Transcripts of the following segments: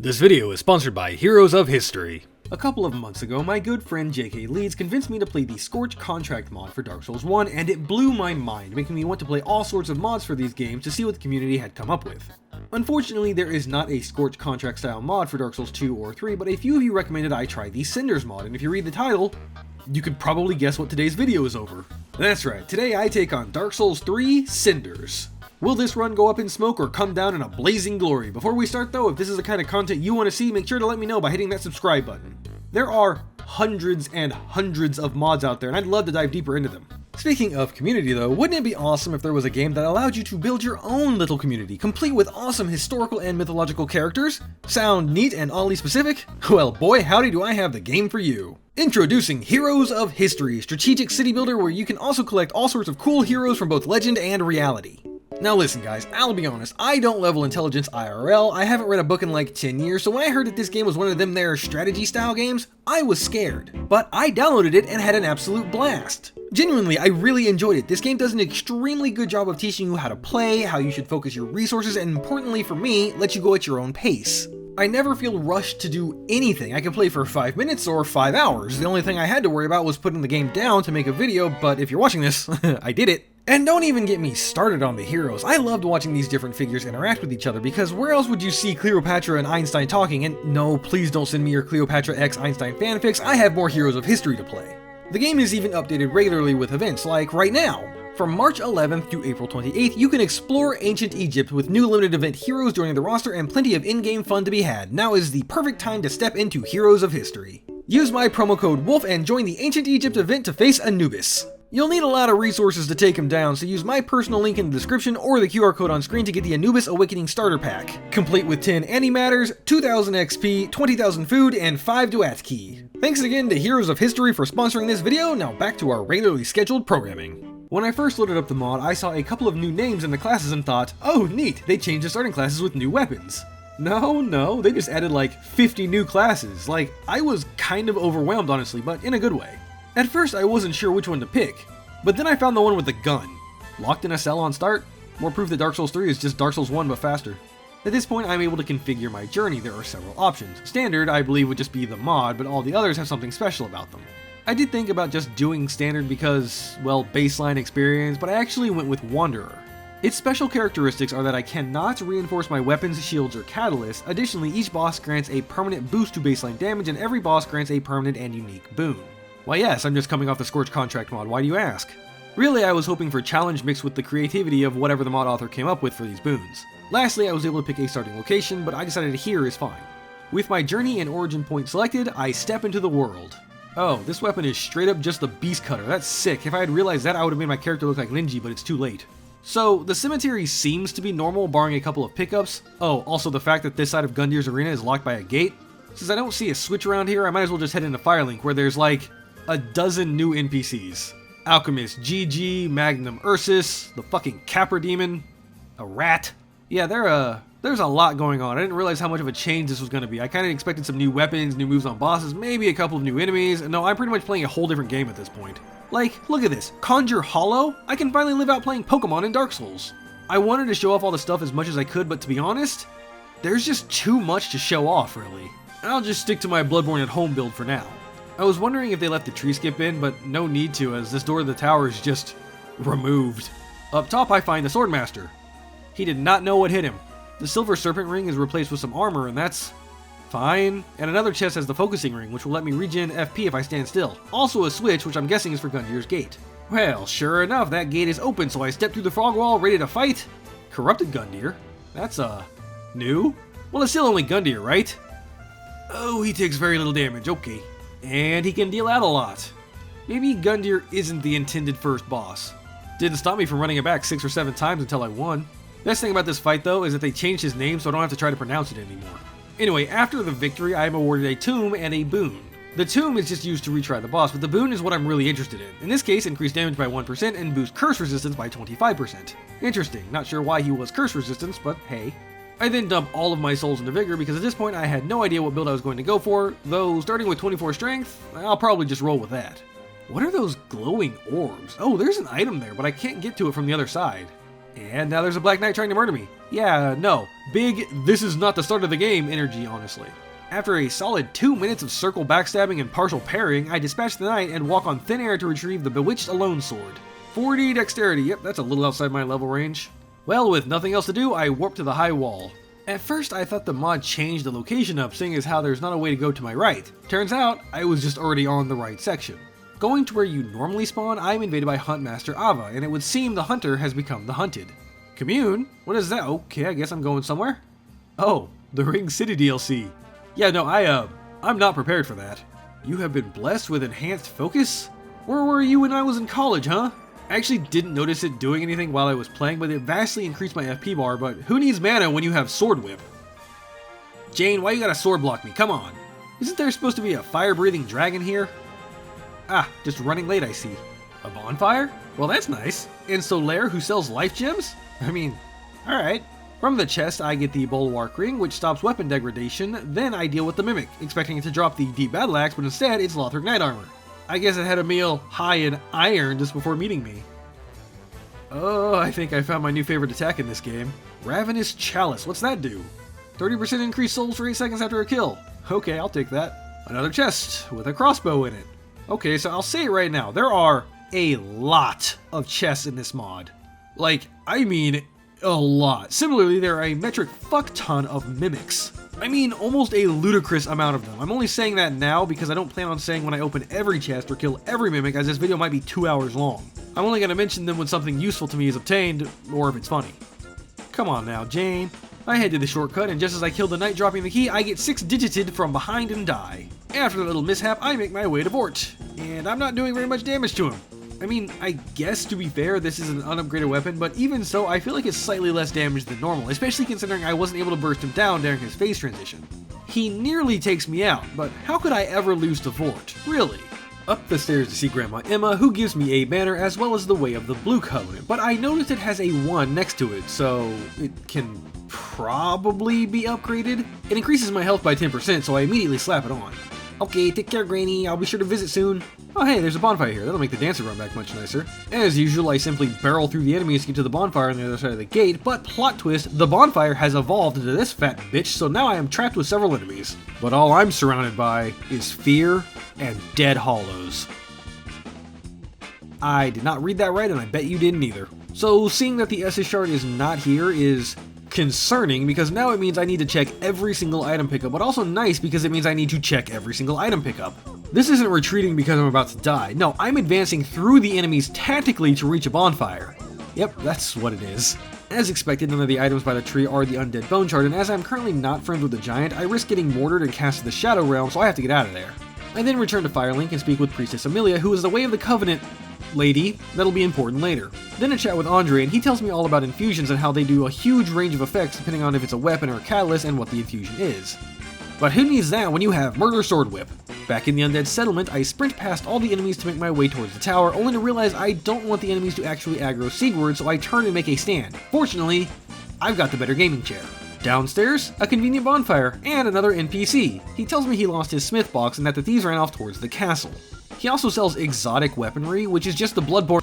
This video is sponsored by Heroes of History. A couple of months ago, my good friend JK Leeds convinced me to play the Scorched contract mod for Dark Souls 1, and it blew my mind, making me want to play all sorts of mods for these games to see what the community had come up with. Unfortunately, there is not a Scorched contract style mod for Dark Souls 2 or 3, but a few of you recommended I try the Cinders mod, and if you read the title, you could probably guess what today's video is over. That's right, today I take on Dark Souls 3 Cinders. Will this run go up in smoke or come down in a blazing glory? Before we start though, if this is the kind of content you want to see, make sure to let me know by hitting that subscribe button. There are hundreds and hundreds of mods out there, and I'd love to dive deeper into them. Speaking of community though, wouldn't it be awesome if there was a game that allowed you to build your own little community, complete with awesome historical and mythological characters? Sound neat and oddly specific? Well boy howdy do I have the game for you. Introducing Heroes of History, strategic city builder where you can also collect all sorts of cool heroes from both legend and reality. Now listen guys, I'll be honest, I don't level intelligence IRL, I haven't read a book in like 10 years, so when I heard that this game was one of them there strategy style games, I was scared. But I downloaded it and had an absolute blast. Genuinely, I really enjoyed it. This game does an extremely good job of teaching you how to play, how you should focus your resources, and importantly for me, let you go at your own pace. I never feel rushed to do anything. I can play for 5 minutes or 5 hours. The only thing I had to worry about was putting the game down to make a video, but if you're watching this, I did it. And don't even get me started on the heroes. I loved watching these different figures interact with each other because where else would you see Cleopatra and Einstein talking? And no, please don't send me your Cleopatra x Einstein fanfics, I have more Heroes of History to play. The game is even updated regularly with events, like right now. From March 11th to April 28th, you can explore ancient Egypt with new limited event heroes joining the roster and plenty of in-game fun to be had. Now is the perfect time to step into Heroes of History. Use my promo code WOLF and join the Ancient Egypt event to face Anubis. You'll need a lot of resources to take him down, so use my personal link in the description or the QR code on screen to get the Anubis Awakening Starter Pack, complete with 10 antimatters, 2,000 XP, 20,000 food, and 5 Duat Key. Thanks again to Heroes of History for sponsoring this video, now back to our regularly scheduled programming. When I first loaded up the mod, I saw a couple of new names in the classes and thought, oh neat, they changed the starting classes with new weapons. No, they just added like 50 new classes. Like, I was kind of overwhelmed honestly, but in a good way. At first I wasn't sure which one to pick, but then I found the one with the gun. Locked in a cell on start? More proof that Dark Souls 3 is just Dark Souls 1 but faster. At this point I'm able to configure my journey. There are several options. Standard I believe would just be the mod, but all the others have something special about them. I did think about just doing standard because, well, baseline experience, but I actually went with Wanderer. Its special characteristics are that I cannot reinforce my weapons, shields, or catalysts. Additionally, each boss grants a permanent boost to baseline damage and every boss grants a permanent and unique boon. Why yes, I'm just coming off the Scorched contract mod, why do you ask? Really, I was hoping for challenge mixed with the creativity of whatever the mod author came up with for these boons. Lastly, I was able to pick a starting location, but I decided here is fine. With my journey and origin point selected, I step into the world. Oh, this weapon is straight up just a beast cutter, that's sick. If I had realized that, I would have made my character look like Ninja, but it's too late. So, the cemetery seems to be normal, barring a couple of pickups. Oh, also the fact that this side of Gundyr's arena is locked by a gate. Since I don't see a switch around here, I might as well just head into Firelink, where there's like a dozen new NPCs. Alchemist GG, Magnum Ursus, the fucking Capra Demon, a rat. Yeah, there's a lot going on. I didn't realize how much of a change this was going to be. I kind of expected some new weapons, new moves on bosses, maybe a couple of new enemies. No, I'm pretty much playing a whole different game at this point. Like, look at this. Conjure Hollow? I can finally live out playing Pokemon in Dark Souls. I wanted to show off all the stuff as much as I could, but to be honest, there's just too much to show off, really. I'll just stick to my Bloodborne at home build for now. I was wondering if they left the tree skip in, but no need to, as this door to the tower is just removed. Up top I find the Swordmaster. He did not know what hit him. The Silver Serpent Ring is replaced with some armor, and that's fine. And another chest has the Focusing Ring, which will let me regen FP if I stand still. Also a switch, which I'm guessing is for Gundyr's Gate. Well, sure enough, that gate is open, so I step through the fog wall, ready to fight. Corrupted Gundyr? That's, new? Well, it's still only Gundyr, right? Oh, he takes very little damage, okay. And he can deal out a lot. Maybe Gundyr isn't the intended first boss. Didn't stop me from running it back 6 or 7 times until I won. Best thing about this fight though is that they changed his name so I don't have to try to pronounce it anymore. Anyway, after the victory I am awarded a tomb and a boon. The tomb is just used to retry the boss, but the boon is what I'm really interested in. In this case, increase damage by 1% and boost curse resistance by 25%. Interesting, not sure why he was curse resistance, but hey. I then dump all of my souls into Vigor because at this point I had no idea what build I was going to go for, though starting with 24 strength, I'll probably just roll with that. What are those glowing orbs? Oh, there's an item there, but I can't get to it from the other side. And now there's a Black Knight trying to murder me. Yeah, no. Big, this is not the start of the game energy, honestly. After a solid 2 minutes of circle backstabbing and partial parrying, I dispatch the knight and walk on thin air to retrieve the bewitched alone sword. 40 dexterity, yep, that's a little outside my level range. Well, with nothing else to do, I warp to the high wall. At first, I thought the mod changed the location up, seeing as how there's not a way to go to my right. Turns out, I was just already on the right section. Going to where you normally spawn, I am invaded by Huntmaster Ava, and it would seem the hunter has become the hunted. Commune? What is that? Okay, I guess I'm going somewhere. Oh, the Ring City DLC. Yeah, no, I'm not prepared for that. You have been blessed with enhanced focus? Where were you when I was in college, huh? I actually didn't notice it doing anything while I was playing, but it vastly increased my FP bar, but who needs mana when you have Sword Whip? Jane, why you gotta sword block me? Come on. Isn't there supposed to be a fire-breathing dragon here? Ah, just running late, I see. A bonfire? Well, that's nice. And Solaire, who sells life gems? I mean, alright. From the chest, I get the Bulwark Ring, which stops weapon degradation, then I deal with the Mimic, expecting it to drop the Deep Battle Axe, but instead it's Lothric Knight Armor. I guess it had a meal high in iron just before meeting me. Oh, I think I found my new favorite attack in this game. Ravenous Chalice, what's that do? 30% increased souls for 8 seconds after a kill. Okay, I'll take that. Another chest with a crossbow in it. Okay, so I'll say it right now, there are a lot of chests in this mod. Like, I mean a lot. Similarly, there are a metric fuck ton of mimics. I mean, almost a ludicrous amount of them. I'm only saying that now because I don't plan on saying when I open every chest or kill every mimic, as this video might be 2 hours long. I'm only going to mention them when something useful to me is obtained, or if it's funny. Come on now, Jane. I head to the shortcut, and just as I kill the knight dropping the key, I get 6-digited from behind and die. After that little mishap, I make my way to Vort, and I'm not doing very much damage to him. I mean, I guess to be fair, this is an unupgraded weapon, but even so, I feel like it's slightly less damage than normal, especially considering I wasn't able to burst him down during his phase transition. He nearly takes me out, but how could I ever lose to Vort? Really? Up the stairs to see Grandma Emma, who gives me a banner as well as the Way of the Blue Covenant, but I noticed it has a 1 next to it, so it can probably be upgraded. It increases my health by 10%, so I immediately slap it on. Okay, take care, Granny. I'll be sure to visit soon. Oh hey, there's a bonfire here. That'll make the dancer run back much nicer. As usual, I simply barrel through the enemies to get to the bonfire on the other side of the gate, but plot twist, the bonfire has evolved into this fat bitch, so now I am trapped with several enemies. But all I'm surrounded by is fear and dead hollows. I did not read that right, and I bet you didn't either. So seeing that the Estus shard is not here is concerning, because now it means I need to check every single item pickup, but also nice because it means I need to check every single item pickup. This isn't retreating because I'm about to die. No, I'm advancing through the enemies tactically to reach a bonfire. Yep, that's what it is. As expected, none of the items by the tree are the Undead Bone Shard, and as I'm currently not friends with the giant, I risk getting mortared and cast to the Shadow Realm, so I have to get out of there. I then return to Firelink and speak with Priestess Amelia, who is the Way of the Covenant lady. That'll be important later. Then a chat with Andre, and he tells me all about infusions and how they do a huge range of effects depending on if it's a weapon or a catalyst and what the infusion is. But who needs that when you have Murder Sword Whip? Back in the Undead Settlement, I sprint past all the enemies to make my way towards the tower, only to realize I don't want the enemies to actually aggro Sigurd, so I turn and make a stand. Fortunately, I've got the better gaming chair. Downstairs, a convenient bonfire, and another NPC. He tells me he lost his smith box and that the thieves ran off towards the castle. He also sells exotic weaponry, which is just the Bloodborne.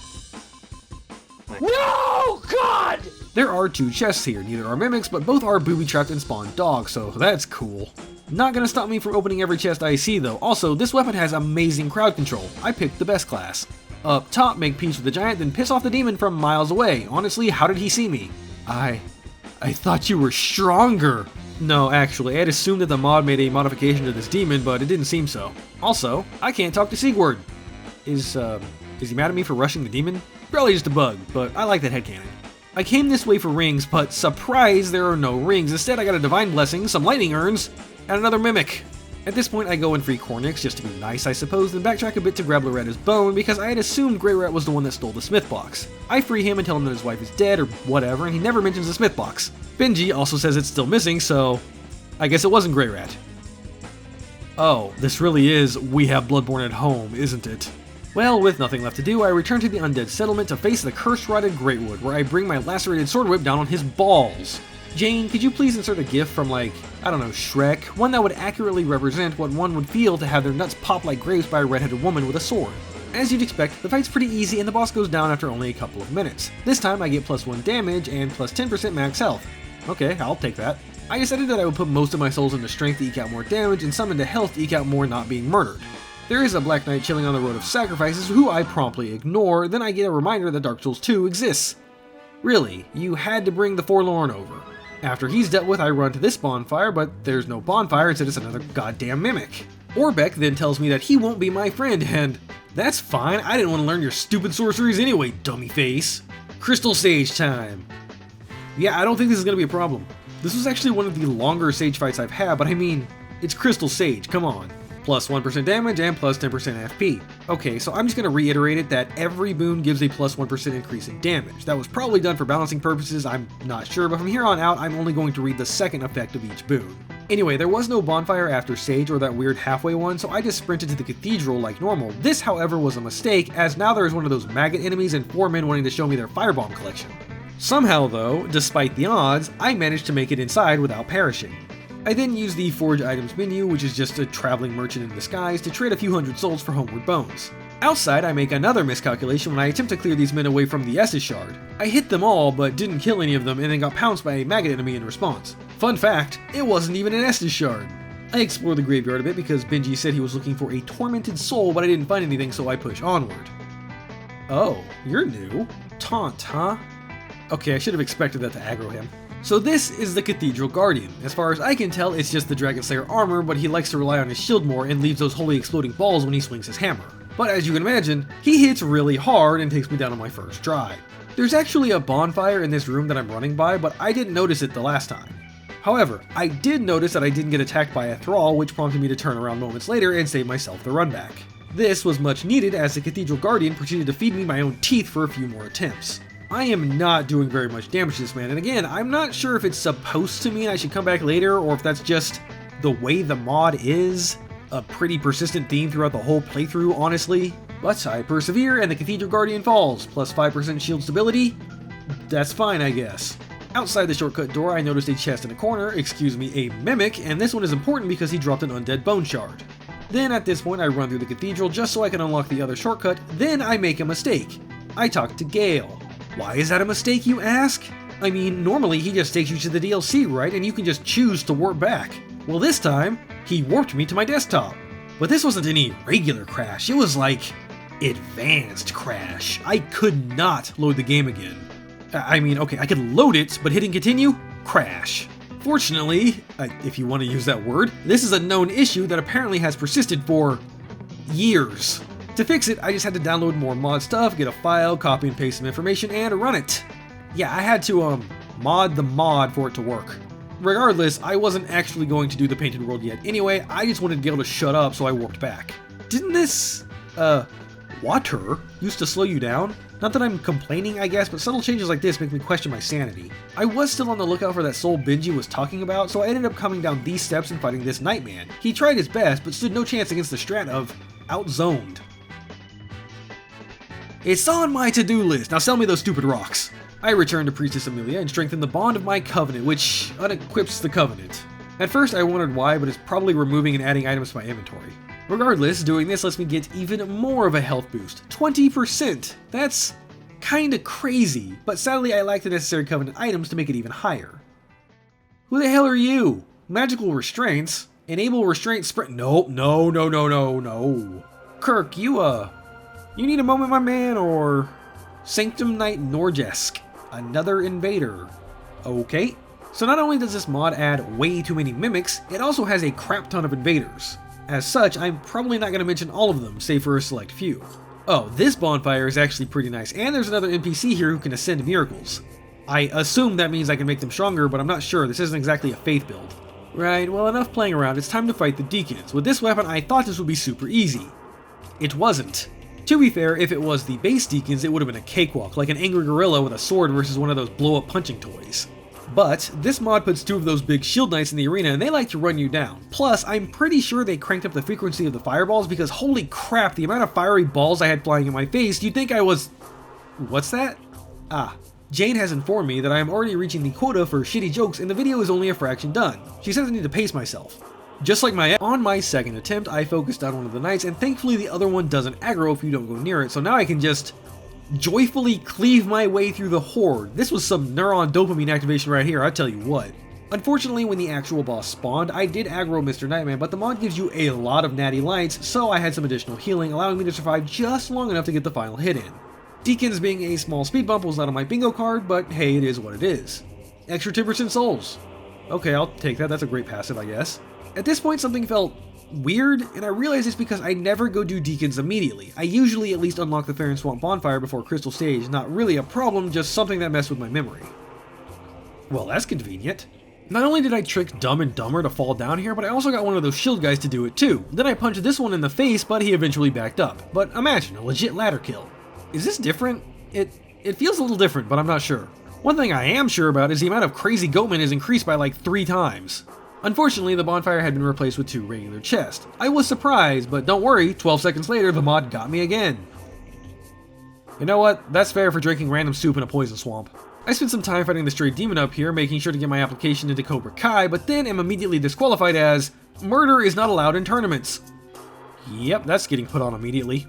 No! God! There are 2 chests here, neither are mimics, but both are booby-trapped and spawn dogs, so that's cool. Not gonna stop me from opening every chest I see though. Also, this weapon has amazing crowd control. I picked the best class. Up top, make peace with the giant, then piss off the demon from miles away. Honestly, how did he see me? I thought you were stronger. No, actually, I'd assumed that the mod made a modification to this demon, but it didn't seem so. Also, I can't talk to Sigurd. Is he mad at me for rushing the demon? Probably just a bug, but I like that headcanon. I came this way for rings, but surprise, there are no rings. Instead, I got a divine blessing, some lightning urns, and another mimic. At this point, I go and free Cornix, just to be nice, I suppose, then backtrack a bit to grab Loretta's bone, because I had assumed Grey Rat was the one that stole the smith box. I free him and tell him that his wife is dead, or whatever, and he never mentions the smith box. Benji also says it's still missing, so I guess it wasn't Grey Rat. Oh, this really is We Have Bloodborne at Home, isn't it? Well, with nothing left to do, I return to the Undead Settlement to face the curse-rotted Greatwood, where I bring my lacerated sword whip down on his balls. Jane, could you please insert a gif from, like, I don't know, Shrek? One that would accurately represent what one would feel to have their nuts pop like grapes by a redheaded woman with a sword. As you'd expect, the fight's pretty easy and the boss goes down after only a couple of minutes. This time I get +1 damage and plus 10% max health. Okay, I'll take that. I decided that I would put most of my souls into strength to eke out more damage and some into health to eke out more not being murdered. There is a Black Knight chilling on the Road of Sacrifices who I promptly ignore, then I get a reminder that Dark Souls 2 exists. Really, you had to bring the Forlorn over. After he's dealt with, I run to this bonfire, but there's no bonfire, instead it's another goddamn mimic. Orbeck then tells me that he won't be my friend, and that's fine, I didn't want to learn your stupid sorceries anyway, dummy face. Crystal Sage time. Yeah, I don't think this is going to be a problem. This was actually one of the longer Sage fights I've had, but I mean, it's Crystal Sage, come on. Plus 1% damage and plus 10% FP. Okay, so I'm just going to reiterate it that every boon gives a plus 1% increase in damage. That was probably done for balancing purposes, I'm not sure, but from here on out, I'm only going to read the second effect of each boon. Anyway, there was no bonfire after Sage or that weird halfway one, so I just sprinted to the cathedral like normal. This, however, was a mistake, as now there is one of those maggot enemies and 4 men wanting to show me their firebomb collection. Somehow though, despite the odds, I managed to make it inside without perishing. I then used the Forge Items menu, which is just a traveling merchant in disguise, to trade a few hundred souls for Homeward Bones. Outside, I make another miscalculation when I attempt to clear these men away from the Estus Shard. I hit them all, but didn't kill any of them and then got pounced by a maggot enemy in response. Fun fact, it wasn't even an Estus Shard. I explored the graveyard a bit because Benji said he was looking for a tormented soul, but I didn't find anything, so I push onward. Oh, you're new? Taunt, huh? Okay, I should have expected that to aggro him. So this is the Cathedral Guardian. As far as I can tell, it's just the Dragon Slayer armor, but he likes to rely on his shield more and leaves those holy exploding balls when he swings his hammer. But as you can imagine, he hits really hard and takes me down on my first try. There's actually a bonfire in this room that I'm running by, but I didn't notice it the last time. However, I did notice that I didn't get attacked by a thrall, which prompted me to turn around moments later and save myself the run back. This was much needed as the Cathedral Guardian proceeded to feed me my own teeth for a few more attempts. I am not doing very much damage to this man, and again, I'm not sure if it's supposed to mean I should come back later, or if that's just the way the mod is. A pretty persistent theme throughout the whole playthrough, honestly. But I persevere, and the Cathedral Guardian falls, plus 5% shield stability. That's fine, I guess. Outside the shortcut door, I noticed a chest in a corner, excuse me, a mimic, and this one is important because he dropped an undead bone shard. Then at this point, I run through the cathedral just so I can unlock the other shortcut, then I make a mistake. I talk to Gael. Why is that a mistake, you ask? I mean, normally he just takes you to the DLC, right? And you can just choose to warp back. Well, this time, he warped me to my desktop. But this wasn't any regular crash, it was like advanced crash. I could not load the game again. I mean, okay, I could load it, but hitting continue? Crash. Fortunately, if you want to use that word, this is a known issue that apparently has persisted for years. To fix it, I just had to download more mod stuff, get a file, copy and paste some information, and run it. Yeah, I had to, mod the mod for it to work. Regardless, I wasn't actually going to do the painted world yet anyway, I just wanted Gael to shut up, so I warped back. Didn't this, water used to slow you down? Not that I'm complaining, I guess, but subtle changes like this make me question my sanity. I was still on the lookout for that soul Benji was talking about, so I ended up coming down these steps and fighting this Nightman. He tried his best, but stood no chance against the strat of outzoned. It's on my to-do list, now sell me those stupid rocks. I return to Priestess Amelia and strengthen the bond of my covenant, which unequips the covenant. At first I wondered why, but it's probably removing and adding items to my inventory. Regardless, doing this lets me get even more of a health boost, 20%. That's kinda crazy, but sadly I lack the necessary covenant items to make it even higher. Who the hell are you? Magical restraints? Enable restraint sprint? Nope, no. Kirk, you need a moment, my man, or Sanctum Knight Norgesk, another invader. Okay. So not only does this mod add way too many mimics, it also has a crap ton of invaders. As such, I'm probably not going to mention all of them, save for a select few. Oh, this bonfire is actually pretty nice, and there's another NPC here who can ascend miracles. I assume that means I can make them stronger, but I'm not sure, this isn't exactly a faith build. Right, well enough playing around, it's time to fight the Deacons. With this weapon, I thought this would be super easy. It wasn't. To be fair, if it was the base Deacons, it would have been a cakewalk, like an angry gorilla with a sword versus one of those blow-up punching toys. But this mod puts 2 of those big shield knights in the arena and they like to run you down. Plus, I'm pretty sure they cranked up the frequency of the fireballs because holy crap, the amount of fiery balls I had flying in my face, you'd think I was... What's that? Ah, Jane has informed me that I am already reaching the quota for shitty jokes and the video is only a fraction done. She says I need to pace myself. Just like on my second attempt, I focused on one of the knights, and thankfully the other one doesn't aggro if you don't go near it, so now I can just joyfully cleave my way through the horde. This was some neuron dopamine activation right here, I tell you what. Unfortunately, when the actual boss spawned, I did aggro Mr. Nightman, but the mod gives you a lot of natty lights, so I had some additional healing, allowing me to survive just long enough to get the final hit in. Deacons being a small speed bump was not on my bingo card, but hey, it is what it is. Extra 10% souls. Okay, I'll take that, that's a great passive, I guess. At this point, something felt weird, and I realized it's because I never go do Deacons immediately. I usually at least unlock the Fair Swamp Bonfire before Crystal Stage, not really a problem, just something that messed with my memory. Well, that's convenient. Not only did I trick Dumb and Dumber to fall down here, but I also got one of those shield guys to do it too. Then I punched this one in the face, but he eventually backed up. But imagine, a legit ladder kill. Is this different? It feels a little different, but I'm not sure. One thing I am sure about is the amount of crazy goatmen is increased by like 3 times. Unfortunately, the bonfire had been replaced with 2 regular chests. I was surprised, but don't worry, 12 seconds later, the mod got me again. You know what? That's fair for drinking random soup in a poison swamp. I spent some time fighting the stray demon up here, making sure to get my application into Cobra Kai, but then am immediately disqualified as murder is not allowed in tournaments. Yep, that's getting put on immediately.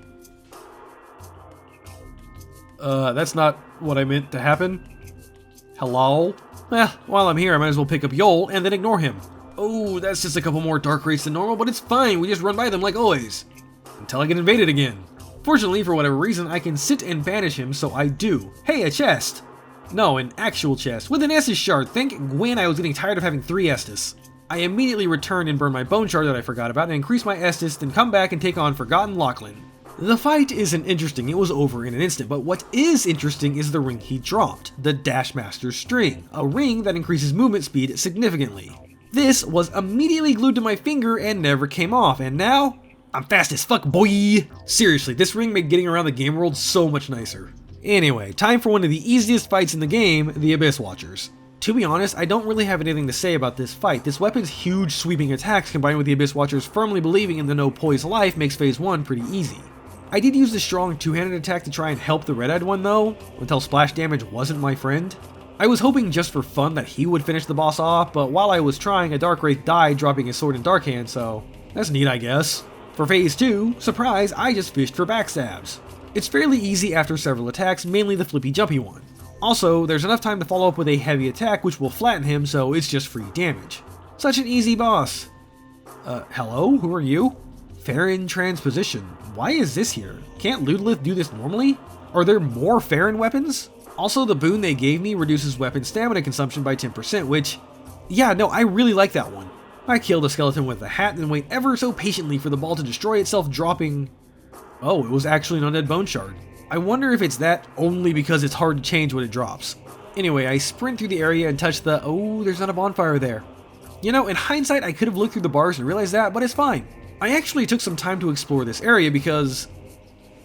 That's not what I meant to happen. Hello? Well, while I'm here, I might as well pick up Yol and then ignore him. Oh, that's just a couple more dark rates than normal, but it's fine, we just run by them like always. Until I get invaded again. Fortunately, for whatever reason, I can sit and banish him, so I do. Hey, a chest! No, an actual chest, with an Estus shard. Thank Gwen I was getting tired of having 3 Estus. I immediately return and burn my bone shard that I forgot about and increase my Estus, then come back and take on Forgotten Lachlan. The fight isn't interesting, it was over in an instant, but what is interesting is the ring he dropped, the Dashmaster String, a ring that increases movement speed significantly. This was immediately glued to my finger and never came off, and now, I'm fast as fuck, boy! Seriously, this ring made getting around the game world so much nicer. Anyway, time for one of the easiest fights in the game, the Abyss Watchers. To be honest, I don't really have anything to say about this fight. This weapon's huge sweeping attacks combined with the Abyss Watchers firmly believing in the no poise life makes phase 1 pretty easy. I did use the strong two-handed attack to try and help the red-eyed one though, until splash damage wasn't my friend. I was hoping just for fun that he would finish the boss off, but while I was trying, a Dark Wraith died dropping his sword in Dark Hand, so that's neat I guess. For phase 2, surprise, I just fished for backstabs. It's fairly easy after several attacks, mainly the flippy jumpy one. Also, there's enough time to follow up with a heavy attack which will flatten him, so it's just free damage. Such an easy boss. Hello? Who are you? Farron Transposition. Why is this here? Can't Ludolith do this normally? Are there more Farron weapons? Also, the boon they gave me reduces weapon stamina consumption by 10%, which, yeah, no, I really like that one. I killed a skeleton with a hat and wait ever so patiently for the ball to destroy itself, dropping... Oh, it was actually an undead bone shard. I wonder if it's that only because it's hard to change when it drops. Anyway, I sprint through the area and touch the... Oh, there's not a bonfire there. You know, in hindsight, I could have looked through the bars and realized that, but it's fine. I actually took some time to explore this area because...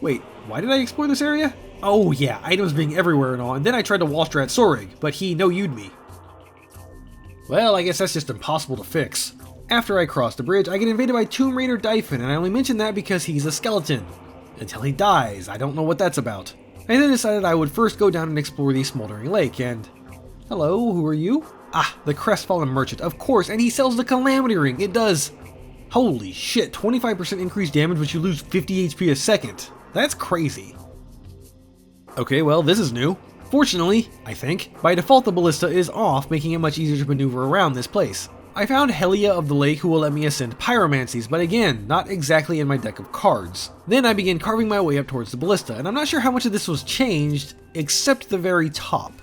Wait, why did I explore this area? Oh yeah, items being everywhere and all, and then I tried to wall strat Sorig, but he no-you'd me. Well, I guess that's just impossible to fix. After I cross the bridge, I get invaded by Tomb Raider Dyphon, and I only mention that because he's a skeleton. Until he dies, I don't know what that's about. I then decided I would first go down and explore the Smoldering Lake, and... Hello, who are you? Ah, the Crestfallen Merchant, of course, and he sells the Calamity Ring, it does... Holy shit, 25% increased damage but you lose 50 HP a second. That's crazy. Okay, well, this is new. Fortunately, I think, by default the ballista is off, making it much easier to maneuver around this place. I found Helia of the Lake who will let me ascend pyromancies, but again, not exactly in my deck of cards. Then I began carving my way up towards the ballista, and I'm not sure how much of this was changed, except the very top.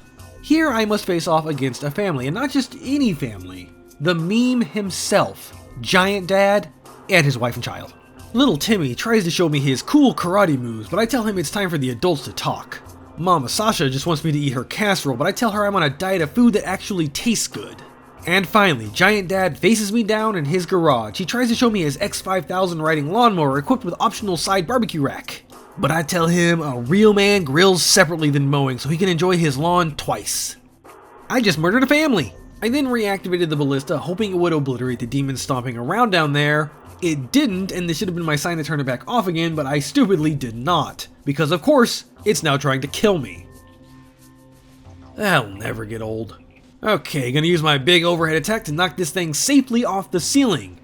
Here I must face off against a family, and not just any family. The meme himself, Giant Dad, and his wife and child. Little Timmy tries to show me his cool karate moves, but I tell him it's time for the adults to talk. Mama Sasha just wants me to eat her casserole, but I tell her I'm on a diet of food that actually tastes good. And finally, Giant Dad faces me down in his garage. He tries to show me his X5000 riding lawnmower equipped with optional side barbecue rack. But I tell him a real man grills separately than mowing so he can enjoy his lawn twice. I just murdered a family. I then reactivated the ballista, hoping it would obliterate the demons stomping around down there. It didn't, and this should have been my sign to turn it back off again, but I stupidly did not. Because of course, it's now trying to kill me. That'll never get old. Okay, gonna use my big overhead attack to knock this thing safely off the ceiling.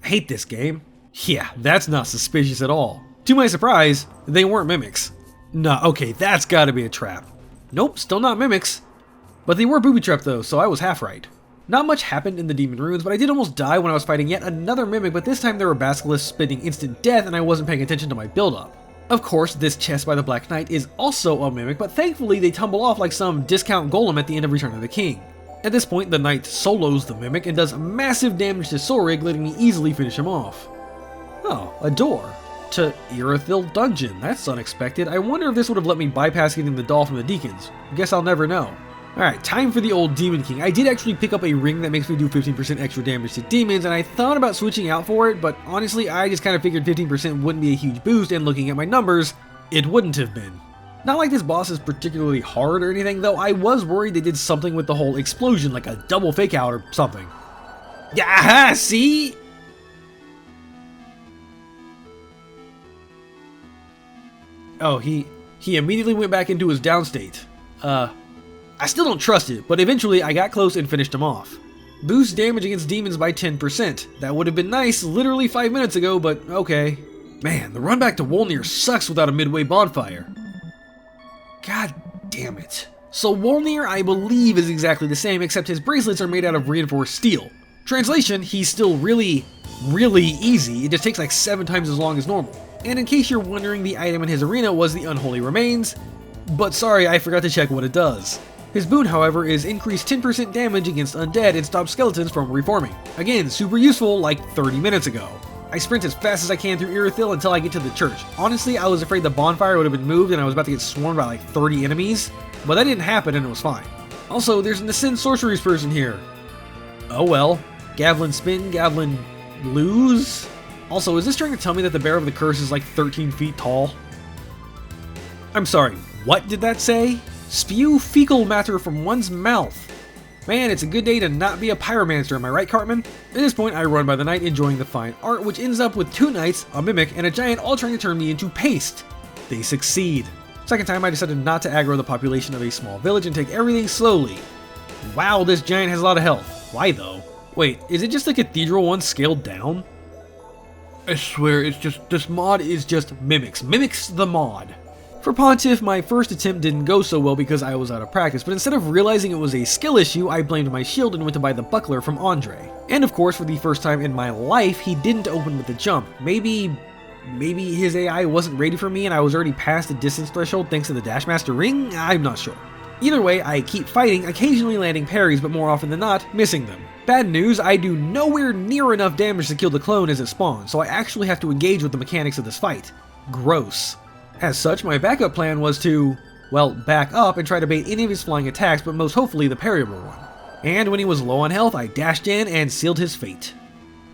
Hate this game. Yeah, that's not suspicious at all. To my surprise, they weren't mimics. Nah, okay, that's gotta be a trap. Nope, still not mimics. But they were booby-trapped though, so I was half right. Not much happened in the demon ruins, but I did almost die when I was fighting yet another mimic, but this time there were basilisks spitting instant death and I wasn't paying attention to my build-up. Of course, this chest by the Black Knight is also a mimic, but thankfully they tumble off like some discount golem at the end of Return of the King. At this point, the knight solos the mimic and does massive damage to Soulrig, letting me easily finish him off. Oh, a door. To Irithyll dungeon. That's unexpected. I wonder if this would have let me bypass getting the doll from the Deacons. Guess I'll never know. Alright, time for the old Demon King. I did actually pick up a ring that makes me do 15% extra damage to demons, and I thought about switching out for it, but honestly, I just kind of figured 15% wouldn't be a huge boost, and looking at my numbers, it wouldn't have been. Not like this boss is particularly hard or anything, though I was worried they did something with the whole explosion, like a double fake out or something. Yeah, see? Oh, he immediately went back into his down state. I still don't trust it, but eventually I got close and finished him off. Boost damage against demons by 10%. That would have been nice literally 5 minutes ago, but okay. Man, the run back to Wolnir sucks without a midway bonfire. God damn it. So Wolnir, I believe, is exactly the same, except his bracelets are made out of reinforced steel. Translation, he's still really easy, it just takes like 7 times as long as normal. And in case you're wondering, the item in his arena was the Unholy Remains, but sorry, I forgot to check what it does. His boon, however, is increased 10% damage against undead and stops skeletons from reforming. Again, super useful like 30 minutes ago. I sprint as fast as I can through Irithyll until I get to the church. Honestly, I was afraid the bonfire would have been moved and I was about to get swarmed by like 30 enemies, but that didn't happen and it was fine. Also, there's an Ascend Sorceries person here. Oh well. Gavlin spin, Gavlin lose? Also, is this trying to tell me that the Bearer of the Curse is like 13 feet tall? I'm sorry, what did that say? Spew fecal matter from one's mouth. Man, it's a good day to not be a pyromancer, am I right, Cartman? At this point, I run by the night enjoying the fine art, which ends up with 2 knights, a mimic, and a giant all trying to turn me into paste. They succeed. Second time, I decided not to aggro the population of a small village and take everything slowly. Wow, this giant has a lot of health. Why though? Wait, is it just the cathedral one scaled down? I swear, it's just, this mod is just mimics. Mimics the mod. For Pontiff, my first attempt didn't go so well because I was out of practice, but instead of realizing it was a skill issue, I blamed my shield and went to buy the buckler from Andre. And of course, for the first time in my life, he didn't open with the jump. Maybe his AI wasn't ready for me and I was already past the distance threshold thanks to the Dashmaster ring? I'm not sure. Either way, I keep fighting, occasionally landing parries, but more often than not, missing them. Bad news, I do nowhere near enough damage to kill the clone as it spawns, so I actually have to engage with the mechanics of this fight. Gross. As such, my backup plan was to, well, back up and try to bait any of his flying attacks, but most hopefully the parryable one. And when he was low on health, I dashed in and sealed his fate.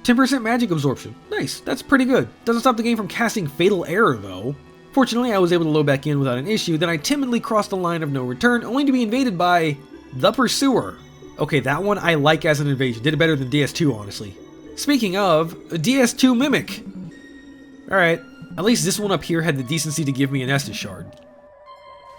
10% magic absorption. Nice, that's pretty good. Doesn't stop the game from casting Fatal Error though. Fortunately, I was able to load back in without an issue, then I timidly crossed the line of no return, only to be invaded by the Pursuer. Okay, that one I like as an invasion. Did it better than DS2, honestly. Speaking of, a DS2 Mimic. Alright. At least this one up here had the decency to give me an Estus shard.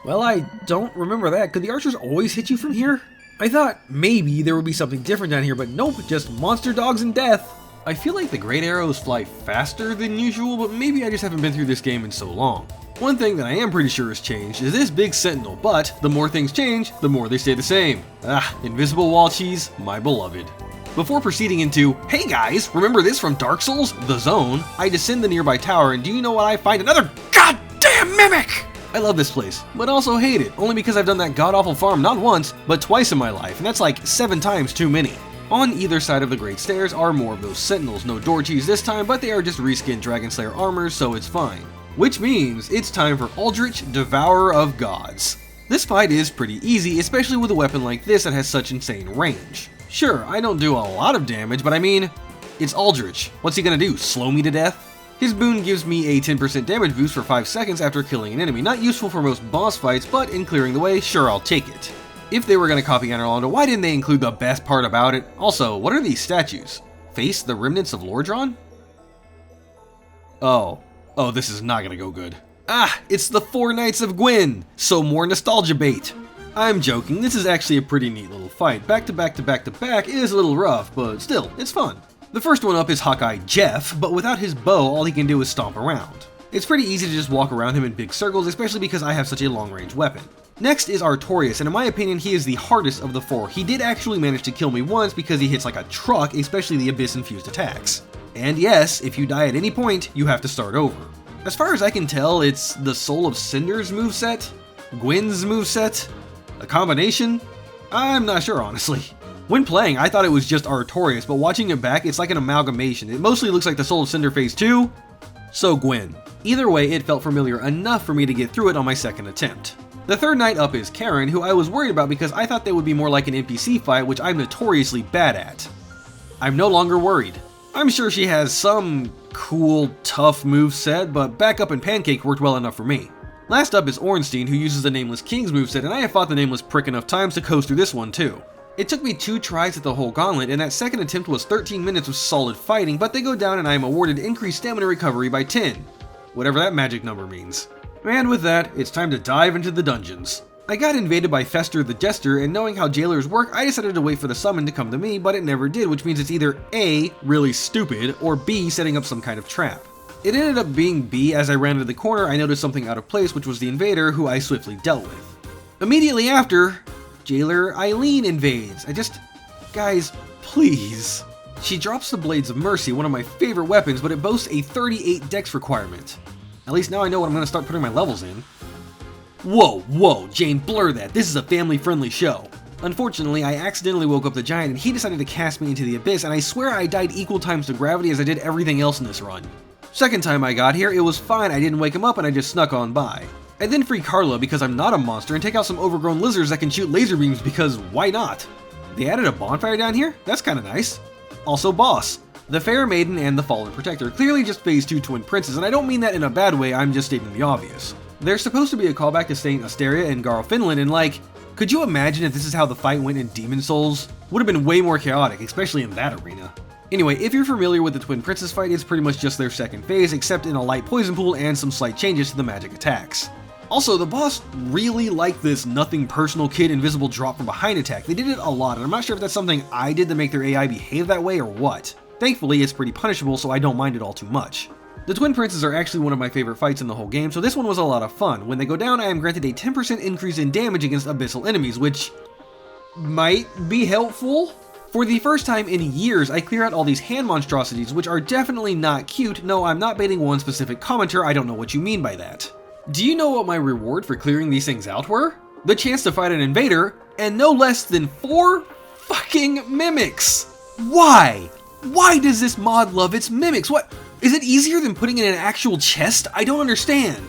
Well, I don't remember that. Could the archers always hit you from here? I thought maybe there would be something different down here, but nope, just monster dogs and death. I feel like the great arrows fly faster than usual, but maybe I just haven't been through this game in so long. One thing that I am pretty sure has changed is this big sentinel, but the more things change, the more they stay the same. Ah, invisible wall cheese, my beloved. Before proceeding into, hey guys, remember this from Dark Souls? The Zone, I descend the nearby tower and do you know what I find? Another goddamn mimic! I love this place, but also hate it, only because I've done that god-awful farm not once, but twice in my life, and that's like 7 times too many. On either side of the Great Stairs are more of those sentinels, no door cheese this time, but they are just reskinned Dragon Slayer armors, so it's fine. Which means it's time for Aldrich, Devourer of Gods. This fight is pretty easy, especially with a weapon like this that has such insane range. Sure, I don't do a lot of damage, but I mean, it's Aldrich. What's he gonna do, slow me to death? His boon gives me a 10% damage boost for 5 seconds after killing an enemy. Not useful for most boss fights, but in clearing the way, sure, I'll take it. If they were gonna copy Anarlanda, why didn't they include the best part about it? Also, what are these statues? Face the remnants of Lordran? Oh, this is not gonna go good. Ah, it's the 4 Knights of Gwyn! So more nostalgia bait. I'm joking, this is actually a pretty neat little fight. Back to back to back to back is a little rough, but still, it's fun. The first one up is Hawkeye Jeff, but without his bow, all he can do is stomp around. It's pretty easy to just walk around him in big circles, especially because I have such a long-range weapon. Next is Artorias, and in my opinion, he is the hardest of the four. He did actually manage to kill me once because he hits like a truck, especially the Abyss-infused attacks. And yes, if you die at any point, you have to start over. As far as I can tell, it's the Soul of Cinder's moveset? Gwyn's moveset? A combination? I'm not sure, honestly. When playing, I thought it was just Artorias, but watching it back, it's like an amalgamation. It mostly looks like the Soul of Cinder Phase 2, so Gwyn. Either way, it felt familiar enough for me to get through it on my second attempt. The third knight up is Karen, who I was worried about because I thought they would be more like an NPC fight, which I'm notoriously bad at. I'm no longer worried. I'm sure she has some cool, tough moveset, but Backup and Pancake worked well enough for me. Last up is Ornstein, who uses the Nameless King's moveset, and I have fought the Nameless Prick enough times to coast through this one too. It took me 2 tries at the whole gauntlet, and that second attempt was 13 minutes of solid fighting, but they go down and I am awarded increased stamina recovery by 10. Whatever that magic number means. And with that, it's time to dive into the dungeons. I got invaded by Fester the Jester, and knowing how jailers work, I decided to wait for the summon to come to me, but it never did, which means it's either A, really stupid, or B, setting up some kind of trap. It ended up being B. As I ran into the corner, I noticed something out of place, which was the invader, who I swiftly dealt with. Immediately after, Jailer Eileen invades. Guys, please. She drops the Blades of Mercy, one of my favorite weapons, but it boasts a 38 dex requirement. At least now I know what I'm going to start putting my levels in. Whoa, Jane, blur that. This is a family-friendly show. Unfortunately, I accidentally woke up the giant and he decided to cast me into the abyss, and I swear I died equal times to gravity as I did everything else in this run. Second time I got here, it was fine. I didn't wake him up and I just snuck on by. I then free Carla because I'm not a monster and take out some overgrown lizards that can shoot laser beams because why not? They added a bonfire down here? That's kinda nice. Also Boss, the Fair Maiden and the Fallen Protector, clearly just Phase 2 twin princes, and I don't mean that in a bad way, I'm just stating the obvious. There's supposed to be a callback to Saint Asteria and Garl Finland, and like, could you imagine if this is how the fight went in Demon Souls? Would have been way more chaotic, especially in that arena. Anyway, if you're familiar with the Twin Princess fight, it's pretty much just their second phase, except in a light poison pool and some slight changes to the magic attacks. Also, the boss really liked this nothing personal kid invisible drop from behind attack. They did it a lot, and I'm not sure if that's something I did to make their AI behave that way or what. Thankfully, it's pretty punishable, so I don't mind it all too much. The Twin Princes are actually one of my favorite fights in the whole game, so this one was a lot of fun. When they go down, I am granted a 10% increase in damage against abyssal enemies, which might be helpful. For the first time in years, I clear out all these hand monstrosities, which are definitely not cute. No, I'm not baiting one specific commenter, I don't know what you mean by that. Do you know what my reward for clearing these things out were? The chance to fight an invader, and no less than 4 fucking mimics! Why? Why does this mod love its mimics? What? Is it easier than putting it in an actual chest? I don't understand.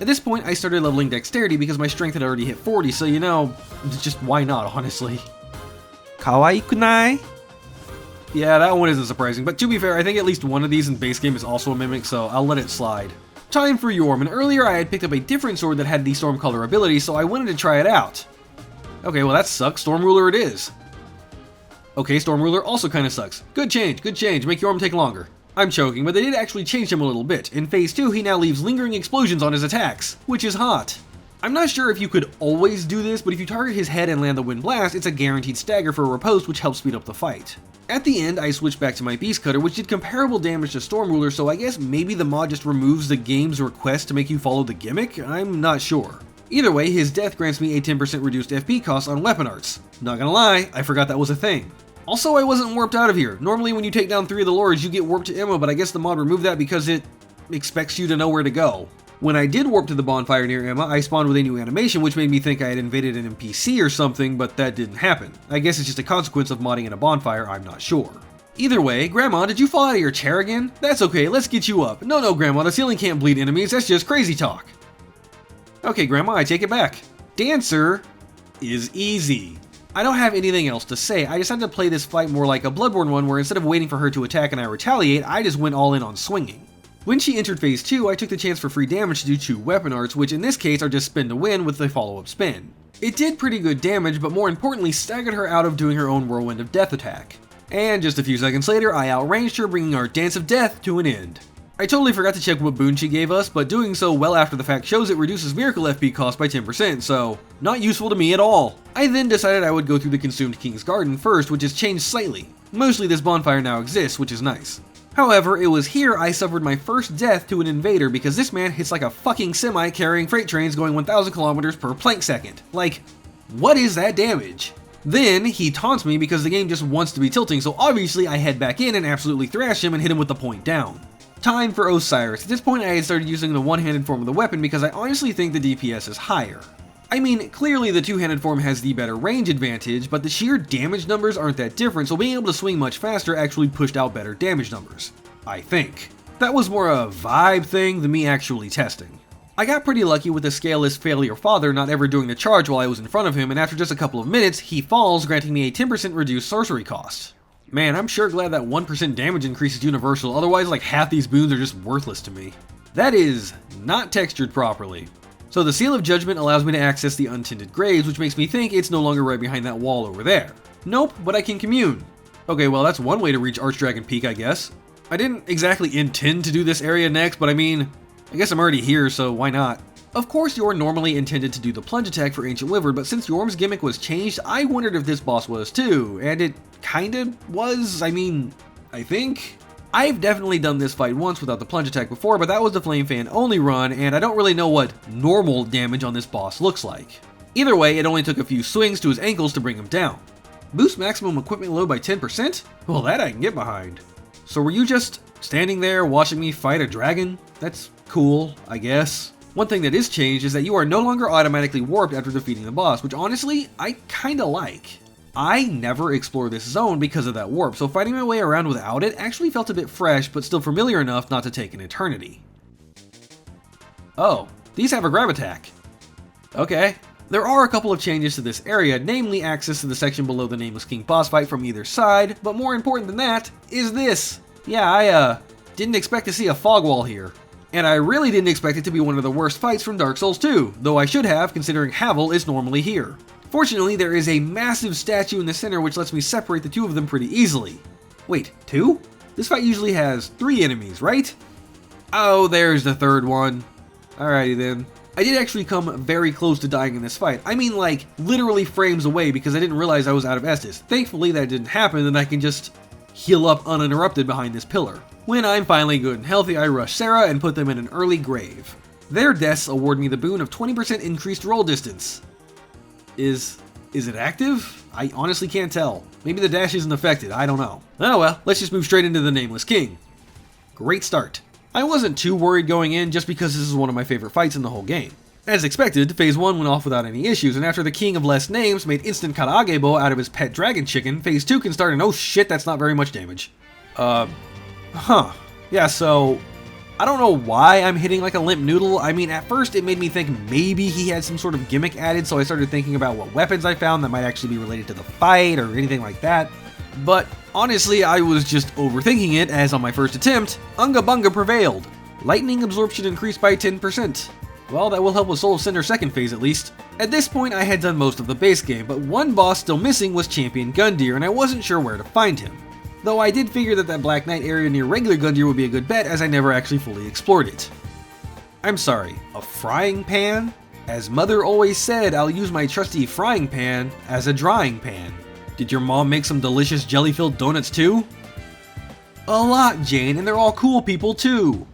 At this point, I started leveling dexterity because my strength had already hit 40, so you know, just why not, honestly. Kawaii kunai? Yeah, that one isn't surprising, but to be fair, I think at least one of these in base game is also a mimic, so I'll let it slide. Time for Yorm, and earlier I had picked up a different sword that had the Stormcaller ability, so I wanted to try it out. Okay, well that sucks, Storm Ruler it is. Okay, Storm Ruler also kinda sucks. Good change, make Yorm take longer. I'm choking, but they did actually change him a little bit. In Phase 2, he now leaves lingering explosions on his attacks, which is hot. I'm not sure if you could always do this, but if you target his head and land the Wind Blast, it's a guaranteed stagger for a riposte, which helps speed up the fight. At the end, I switched back to my Beast Cutter, which did comparable damage to Storm Ruler, so I guess maybe the mod just removes the game's request to make you follow the gimmick? I'm not sure. Either way, his death grants me a 10% reduced FP cost on weapon arts. Not gonna lie, I forgot that was a thing. Also, I wasn't warped out of here. Normally when you take down 3 of the lords, you get warped to Emma, but I guess the mod removed that because it expects you to know where to go. When I did warp to the bonfire near Emma, I spawned with a new animation, which made me think I had invaded an NPC or something, but that didn't happen. I guess it's just a consequence of modding in a bonfire, I'm not sure. Either way, Grandma, did you fall out of your chair again? That's okay, let's get you up. No, Grandma, the ceiling can't bleed enemies, that's just crazy talk. Okay, Grandma, I take it back. Dancer is easy. I don't have anything else to say, I decided to play this fight more like a Bloodborne one where instead of waiting for her to attack and I retaliate, I just went all in on swinging. When she entered Phase 2, I took the chance for free damage to do 2 weapon arts, which in this case are just spin to win with a follow-up spin. It did pretty good damage, but more importantly staggered her out of doing her own Whirlwind of Death attack. And just a few seconds later, I outranged her, bringing our Dance of Death to an end. I totally forgot to check what boon she gave us, but doing so well after the fact shows it reduces miracle FP cost by 10%, so not useful to me at all. I then decided I would go through the Consumed King's Garden first, which has changed slightly. Mostly this bonfire now exists, which is nice. However, it was here I suffered my first death to an invader because this man hits like a fucking semi carrying freight trains going 1000 kilometers per plank second. Like, what is that damage? Then he taunts me because the game just wants to be tilting, so obviously I head back in and absolutely thrash him and hit him with the point down. Time for Osiris. At this point I had started using the one-handed form of the weapon because I honestly think the DPS is higher. I mean, clearly the two-handed form has the better range advantage, but the sheer damage numbers aren't that different, so being able to swing much faster actually pushed out better damage numbers. I think. That was more a vibe thing than me actually testing. I got pretty lucky with the scaleless failure father not ever doing the charge while I was in front of him, and after just a couple of minutes, he falls, granting me a 10% reduced sorcery cost. Man, I'm sure glad that 1% damage increase is universal, otherwise like half these boons are just worthless to me. That is not textured properly. So the Seal of Judgment allows me to access the untended graves, which makes me think it's no longer right behind that wall over there. Nope, but I can commune. Okay, well that's one way to reach Archdragon Peak, I guess. I didn't exactly intend to do this area next, but I mean, I guess I'm already here, so why not? Of course you're normally intended to do the plunge attack for Ancient Wyvern, but since Yorm's gimmick was changed, I wondered if this boss was too, and it kinda was, I think? I've definitely done this fight once without the plunge attack before, but that was the Flame Fan only run, and I don't really know what normal damage on this boss looks like. Either way, it only took a few swings to his ankles to bring him down. Boost maximum equipment load by 10%? Well, that I can get behind. So were you just standing there watching me fight a dragon? That's cool, I guess. One thing that is changed is that you are no longer automatically warped after defeating the boss, which honestly, I kinda like. I never explore this zone because of that warp, so fighting my way around without it actually felt a bit fresh, but still familiar enough not to take an eternity. Oh, these have a grab attack. Okay. There are a couple of changes to this area, namely access to the section below the Nameless King boss fight from either side, but more important than that is this. Yeah, I didn't expect to see a fog wall here. And I really didn't expect it to be one of the worst fights from Dark Souls 2, though I should have, considering Havel is normally here. Fortunately, there is a massive statue in the center which lets me separate the two of them pretty easily. Wait, two? This fight usually has 3 enemies, right? Oh, there's the third one. Alrighty then. I did actually come very close to dying in this fight. I mean like, literally frames away because I didn't realize I was out of Estus. Thankfully that didn't happen and I can just heal up uninterrupted behind this pillar. When I'm finally good and healthy, I rush Sarah and put them in an early grave. Their deaths award me the boon of 20% increased roll distance. Is it active? I honestly can't tell. Maybe the dash isn't affected, I don't know. Oh well, let's just move straight into the Nameless King. Great start. I wasn't too worried going in just because this is one of my favorite fights in the whole game. As expected, Phase 1 went off without any issues, and after the King of Less Names made instant Karagebo out of his pet dragon chicken, Phase 2 can start and oh shit, that's not very much damage. Yeah, so I don't know why I'm hitting like a limp noodle. I mean, at first it made me think maybe he had some sort of gimmick added, so I started thinking about what weapons I found that might actually be related to the fight or anything like that. But honestly, I was just overthinking it, as on my first attempt, Unga Bunga prevailed. Lightning absorption increased by 10%. Well, that will help with Soul of Cinder second phase at least. At this point, I had done most of the base game, but one boss still missing was Champion Gundyr, and I wasn't sure where to find him. Though I did figure that Black Knight area near regular Gundyr would be a good bet, as I never actually fully explored it. I'm sorry, a frying pan? As Mother always said, I'll use my trusty frying pan as a drying pan. Did your mom make some delicious jelly-filled donuts too? A lot, Jane, and they're all cool people too.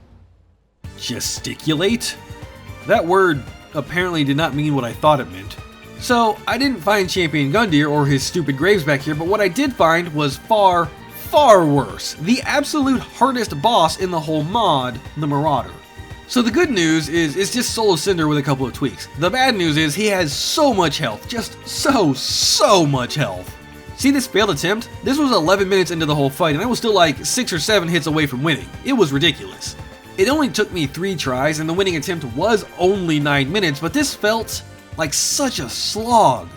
Gesticulate? That word apparently did not mean what I thought it meant. So, I didn't find Champion Gundyr or his stupid graves back here, but what I did find was far worse. The absolute hardest boss in the whole mod, the Marauder. So the good news is it's just Soul of Cinder with a couple of tweaks. The bad news is he has so much health, just so much health. See this failed attempt? This was 11 minutes into the whole fight and I was still like 6 or 7 hits away from winning. It was ridiculous. It only took me 3 tries and the winning attempt was only 9 minutes, but this felt like such a slog.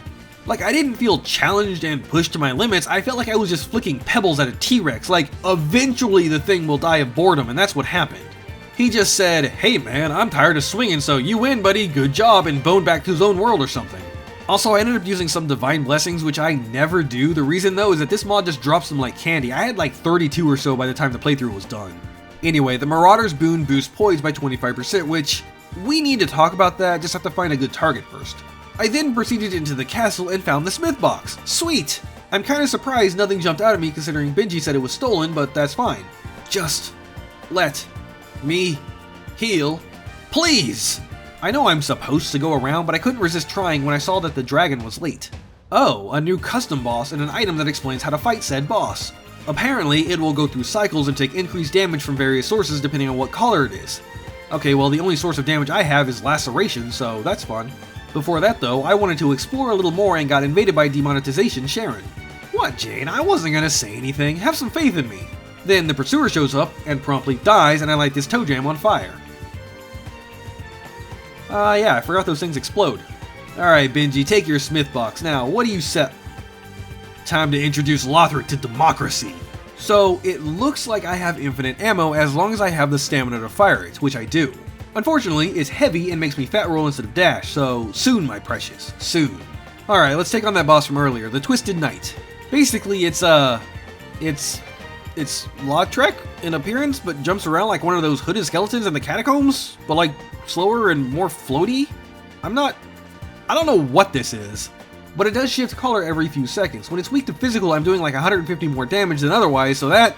Like, I didn't feel challenged and pushed to my limits, I felt like I was just flicking pebbles at a T-Rex, like, eventually the thing will die of boredom, and that's what happened. He just said, hey man, I'm tired of swinging, so you win buddy, good job, and boned back to his own world or something. Also, I ended up using some Divine Blessings, which I never do. The reason though is that this mod just drops them like candy. I had like 32 or so by the time the playthrough was done. Anyway, the Marauder's boon boosts poise by 25%, which, we need to talk about that, just have to find a good target first. I then proceeded into the castle and found the smith box. Sweet! I'm kinda surprised nothing jumped out at me considering Benji said it was stolen, but that's fine. Just let me heal, please! I know I'm supposed to go around, but I couldn't resist trying when I saw that the dragon was late. Oh, a new custom boss and an item that explains how to fight said boss. Apparently, it will go through cycles and take increased damage from various sources depending on what color it is. Okay, well the only source of damage I have is laceration, so that's fun. Before that though, I wanted to explore a little more and got invaded by demonetization Sharon. What, Jane? I wasn't gonna say anything. Have some faith in me. Then the pursuer shows up and promptly dies, and I light this toe jam on fire. Yeah, I forgot those things explode. Alright, Benji, take your smith box. Now, what do you set? Time to introduce Lothric to democracy. So, it looks like I have infinite ammo as long as I have the stamina to fire it, which I do. Unfortunately, it's heavy and makes me fat roll instead of dash, so soon, my precious, soon. Alright, let's take on that boss from earlier, the Twisted Knight. Basically, it's Lothric in appearance, but jumps around like one of those hooded skeletons in the catacombs, but like slower and more floaty? I don't know what this is, but it does shift color every few seconds. When it's weak to physical, I'm doing like 150 more damage than otherwise, so that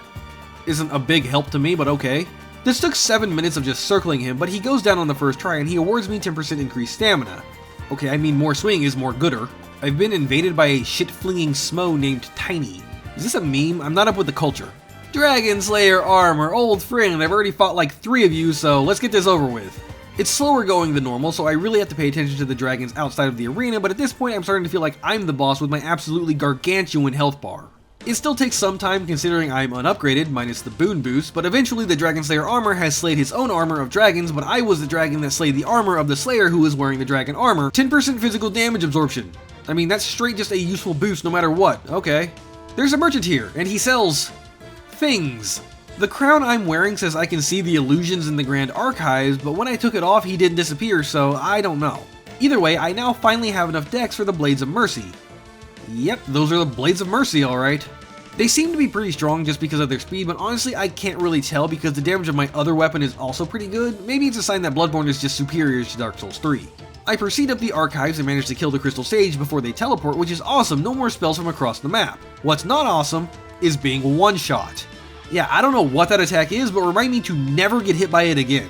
isn't a big help to me, but okay. This took 7 minutes of just circling him, but he goes down on the first try and he awards me 10% increased stamina. Okay, I mean more swing is more gooder. I've been invaded by a shit-flinging smo named Tiny. Is this a meme? I'm not up with the culture. Dragon Slayer armor, old friend, I've already fought like 3 of you, so let's get this over with. It's slower going than normal, so I really have to pay attention to the dragons outside of the arena, but at this point I'm starting to feel like I'm the boss with my absolutely gargantuan health bar. It still takes some time considering I'm unupgraded, minus the boon boost, but eventually the Dragon Slayer armor has slayed his own armor of dragons, but I was the dragon that slayed the armor of the Slayer who was wearing the dragon armor. 10% physical damage absorption. I mean, that's straight just a useful boost no matter what. Okay. There's a merchant here, and he sells things. The crown I'm wearing says I can see the illusions in the Grand Archives, but when I took it off he didn't disappear, so I don't know. Either way, I now finally have enough dex for the Blades of Mercy. Yep, those are the Blades of Mercy, alright. They seem to be pretty strong just because of their speed, but honestly I can't really tell because the damage of my other weapon is also pretty good. Maybe it's a sign that Bloodborne is just superior to Dark Souls 3. I proceed up the archives and manage to kill the Crystal Sage before they teleport, which is awesome, no more spells from across the map. What's not awesome is being one-shot. Yeah, I don't know what that attack is, but remind me to never get hit by it again.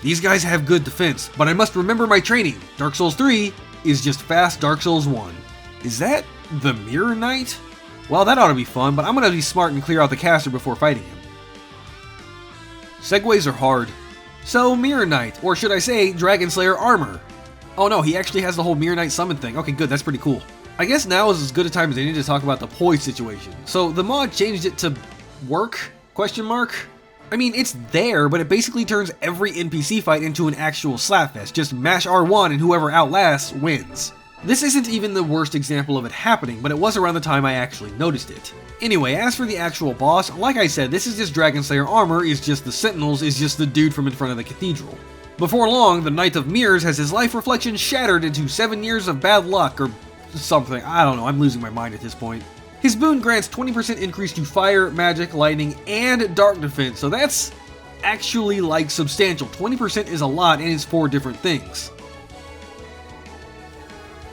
These guys have good defense, but I must remember my training. Dark Souls 3 is just fast Dark Souls 1. Is that the Mirror Knight? Well, that ought to be fun, but I'm gonna be smart and clear out the caster before fighting him. Segues are hard. So, Mirror Knight, or should I say, Dragon Slayer armor. Oh no, he actually has the whole Mirror Knight summon thing. Okay, good, that's pretty cool. I guess now is as good a time as any to talk about the poise situation. So, the mod changed it to work? Question mark? I mean, it's there, but it basically turns every NPC fight into an actual slapfest. Just mash R1 and whoever outlasts wins. This isn't even the worst example of it happening, but it was around the time I actually noticed it. Anyway, as for the actual boss, like I said, this is just Dragon Slayer armor, is just the Sentinels, is just the dude from in front of the cathedral. Before long, the Knight of Mirrors has his life reflection shattered into 7 years of bad luck, or something. I don't know, I'm losing my mind at this point. His boon grants 20% increase to fire, magic, lightning, and dark defense, so that's actually like substantial. 20% is a lot, and it's 4 different things.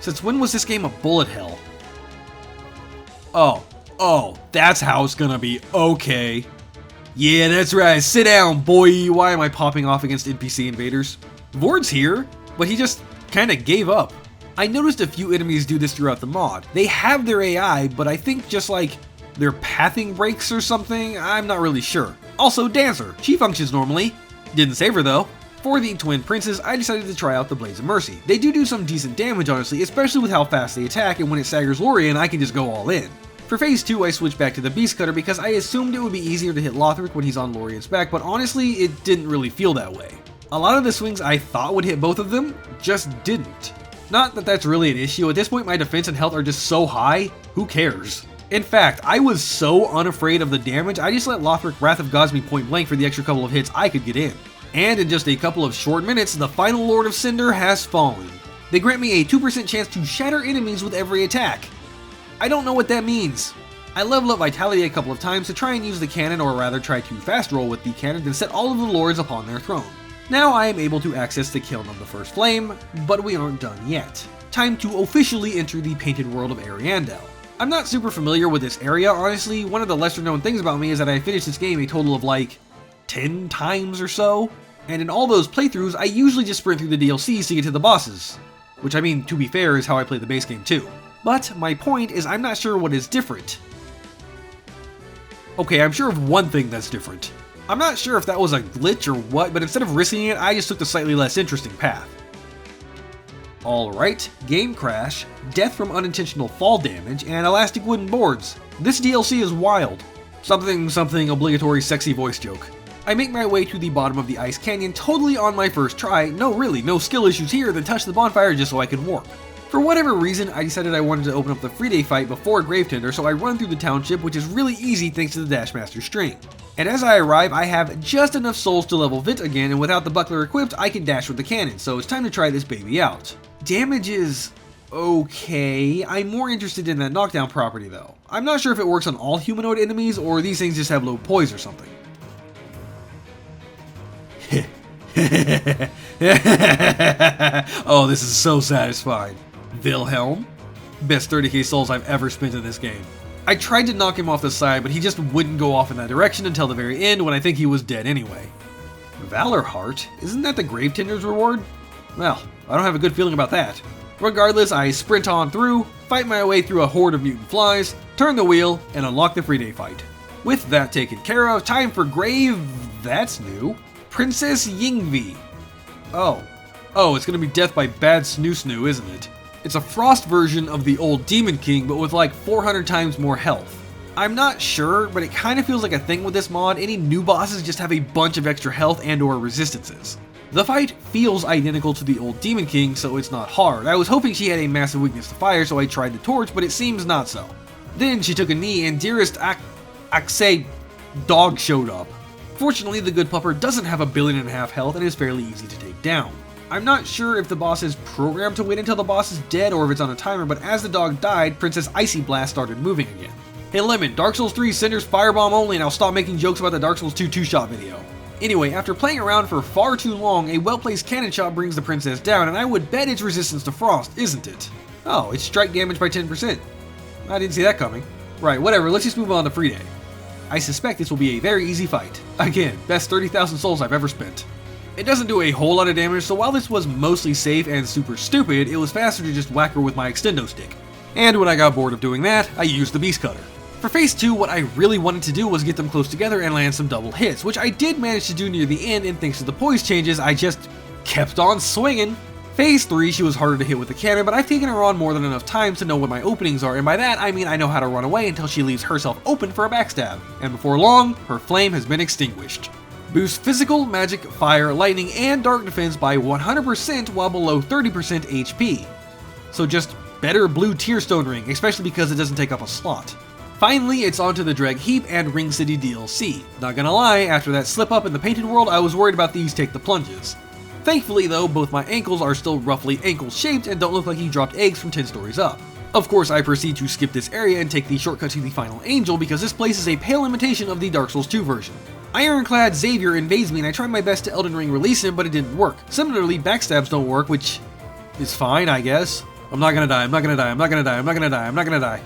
Since when was this game a bullet hell? Oh, that's how it's gonna be. Okay. Yeah, that's right. Sit down, boy. Why am I popping off against NPC invaders? Vord's here, but he just kinda gave up. I noticed a few enemies do this throughout the mod. They have their AI, but I think just like their pathing breaks or something, I'm not really sure. Also, Dancer. She functions normally. Didn't save her though. For the Twin Princes, I decided to try out the Blades of Mercy. They do some decent damage honestly, especially with how fast they attack, and when it staggers Lorien, I can just go all in. For phase 2, I switched back to the Beast Cutter because I assumed it would be easier to hit Lothric when he's on Lorien's back, but honestly, it didn't really feel that way. A lot of the swings I thought would hit both of them, just didn't. Not that that's really an issue, at this point my defense and health are just so high, who cares? In fact, I was so unafraid of the damage, I just let Lothric Wrath of Gods me point blank for the extra couple of hits I could get in. And in just a couple of short minutes, the final Lord of Cinder has fallen. They grant me a 2% chance to shatter enemies with every attack. I don't know what that means. I leveled up Vitality a couple of times to try and use the cannon, or rather try to fast roll with the cannon and set all of the lords upon their throne. Now I am able to access the Kiln of the First Flame, but we aren't done yet. Time to officially enter the painted world of Ariandel. I'm not super familiar with this area, honestly. One of the lesser known things about me is that I finished this game a total of like 10 times or so. And in all those playthroughs, I usually just sprint through the DLCs to get to the bosses. Which, I mean, to be fair, is how I play the base game too. But my point is I'm not sure what is different. Okay, I'm sure of one thing that's different. I'm not sure if that was a glitch or what, but instead of risking it, I just took the slightly less interesting path. Alright, game crash, death from unintentional fall damage, and elastic wooden boards. This DLC is wild. Something something obligatory sexy voice joke. I make my way to the bottom of the ice canyon totally on my first try. No, really, no skill issues here, then touch the bonfire just so I can warp. For whatever reason, I decided I wanted to open up the free day fight before Gravetender, so I run through the township, which is really easy thanks to the Dashmaster string. And as I arrive, I have just enough souls to level Vit again, and without the buckler equipped, I can dash with the cannon, so it's time to try this baby out. Damage is okay. I'm more interested in that knockdown property though. I'm not sure if it works on all humanoid enemies, or these things just have low poise or something. Oh, this is so satisfying. Wilhelm? Best 30k souls I've ever spent in this game. I tried to knock him off the side, but he just wouldn't go off in that direction until the very end when I think he was dead anyway. Valor Heart? Isn't that the Gravetender's reward? Well, I don't have a good feeling about that. Regardless, I sprint on through, fight my way through a horde of mutant flies, turn the wheel, and unlock the free day fight. With that taken care of, time for that's new. Princess Yingvi. Oh, it's gonna be death by bad snoo snoo, isn't it? It's a frost version of the old Demon King, but with like 400 times more health. I'm not sure, but it kind of feels like a thing with this mod. Any new bosses just have a bunch of extra health and or resistances. The fight feels identical to the old Demon King, so it's not hard. I was hoping she had a massive weakness to fire, so I tried the torch, but it seems not so. Then she took a knee and dearest Akse dog showed up. Fortunately, the good pupper doesn't have 1.5 billion health and is fairly easy to take down. I'm not sure if the boss is programmed to wait until the boss is dead or if it's on a timer, but as the dog died, Princess Icy Blast started moving again. Hey Lemon, Dark Souls 3 Cinders Firebomb only, and I'll stop making jokes about the Dark Souls 2 2-shot video. Anyway, after playing around for far too long, a well-placed cannon shot brings the princess down, and I would bet it's resistance to frost, isn't it? Oh, it's strike damage by 10%. I didn't see that coming. Right, whatever, let's just move on to free day. I suspect this will be a very easy fight. Again, best 30,000 souls I've ever spent. It doesn't do a whole lot of damage, so while this was mostly safe and super stupid, it was faster to just whack her with my extendo stick. And when I got bored of doing that, I used the Beast Cutter. For phase 2, what I really wanted to do was get them close together and land some double hits, which I did manage to do near the end, and thanks to the poise changes, I just kept on swinging. Phase 3, she was harder to hit with the cannon, but I've taken her on more than enough times to know what my openings are, and by that I mean I know how to run away until she leaves herself open for a backstab, and before long, her flame has been extinguished. Boost physical, magic, fire, lightning, and dark defense by 100% while below 30% HP. So just better blue Tearstone Ring, especially because it doesn't take up a slot. Finally, it's onto the Dreg Heap and Ring City DLC. Not gonna lie, after that slip up in the painted world, I was worried about these take the plunges. Thankfully though, both my ankles are still roughly ankle shaped and don't look like he dropped eggs from 10 stories up. Of course, I proceed to skip this area and take the shortcut to the final angel because this place is a pale imitation of the Dark Souls 2 version. Ironclad Xavier invades me and I tried my best to Elden Ring release him, but it didn't work. Similarly, backstabs don't work, which is fine, I guess. I'm not gonna die, I'm not gonna die, I'm not gonna die, I'm not gonna die, I'm not gonna die.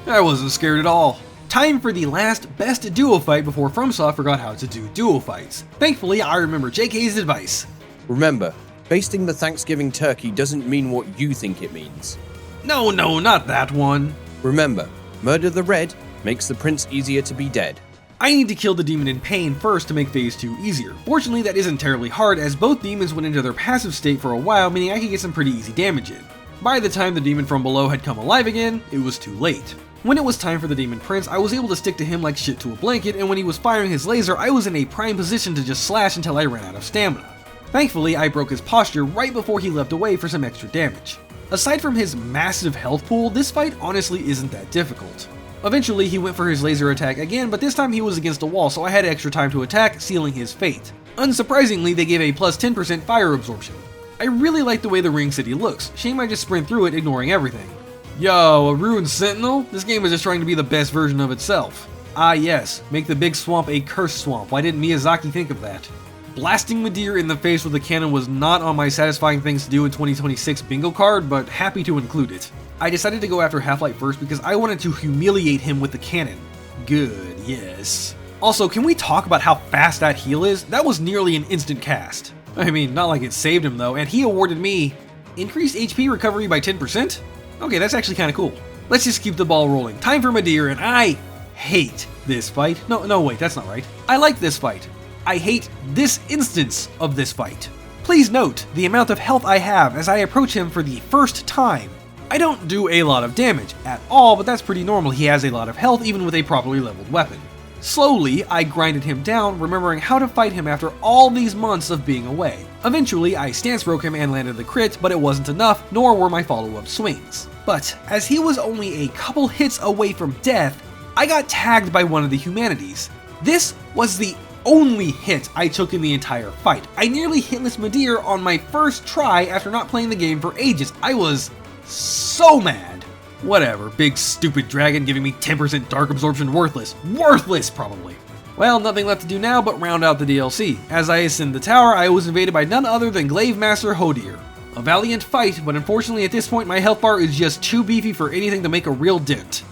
I wasn't scared at all. Time for the last best duo fight before FromSoft forgot how to do duo fights. Thankfully, I remember JK's advice. Remember, basting the Thanksgiving turkey doesn't mean what you think it means. No, not that one. Remember, murder the red makes the prince easier to be dead. I need to kill the demon in pain first to make phase 2 easier. Fortunately, that isn't terribly hard as both demons went into their passive state for a while, meaning I could get some pretty easy damage in. By the time the demon from below had come alive again, it was too late. When it was time for the demon prince, I was able to stick to him like shit to a blanket, and when he was firing his laser, I was in a prime position to just slash until I ran out of stamina. Thankfully, I broke his posture right before he leapt away for some extra damage. Aside from his massive health pool, this fight honestly isn't that difficult. Eventually, he went for his laser attack again, but this time he was against a wall, so I had extra time to attack, sealing his fate. Unsurprisingly, they gave a plus 10% fire absorption. I really like the way the Ring City looks. Shame I just sprint through it, ignoring everything. Yo, a ruined sentinel? This game is just trying to be the best version of itself. Ah yes, make the big swamp a cursed swamp. Why didn't Miyazaki think of that? Blasting Madir in the face with a cannon was not on my satisfying things to do in 2026 bingo card, but happy to include it. I decided to go after Half-Light first because I wanted to humiliate him with the cannon. Good, yes. Also, can we talk about how fast that heal is? That was nearly an instant cast. I mean, not like it saved him though, and he awarded me increased HP recovery by 10%? Okay, that's actually kind of cool. Let's just keep the ball rolling. Time for Madir, and I hate this fight. No, wait, that's not right. I like this fight. I hate this instance of this fight. Please note the amount of health I have as I approach him for the first time. I don't do a lot of damage at all, but that's pretty normal. He has a lot of health even with a properly leveled weapon. Slowly, I grinded him down, remembering how to fight him after all these months of being away. Eventually, I stance broke him and landed the crit, but it wasn't enough, nor were my follow-up swings. But as he was only a couple hits away from death, I got tagged by one of the humanities. This was the only hit I took in the entire fight. I nearly hitless Madir on my first try after not playing the game for ages. I was so mad. Whatever, big stupid dragon giving me 10% dark absorption worthless. Worthless, probably. Well, nothing left to do now but round out the DLC. As I ascend the tower, I was invaded by none other than Glaive Master Hodir. A valiant fight, but unfortunately at this point my health bar is just too beefy for anything to make a real dent.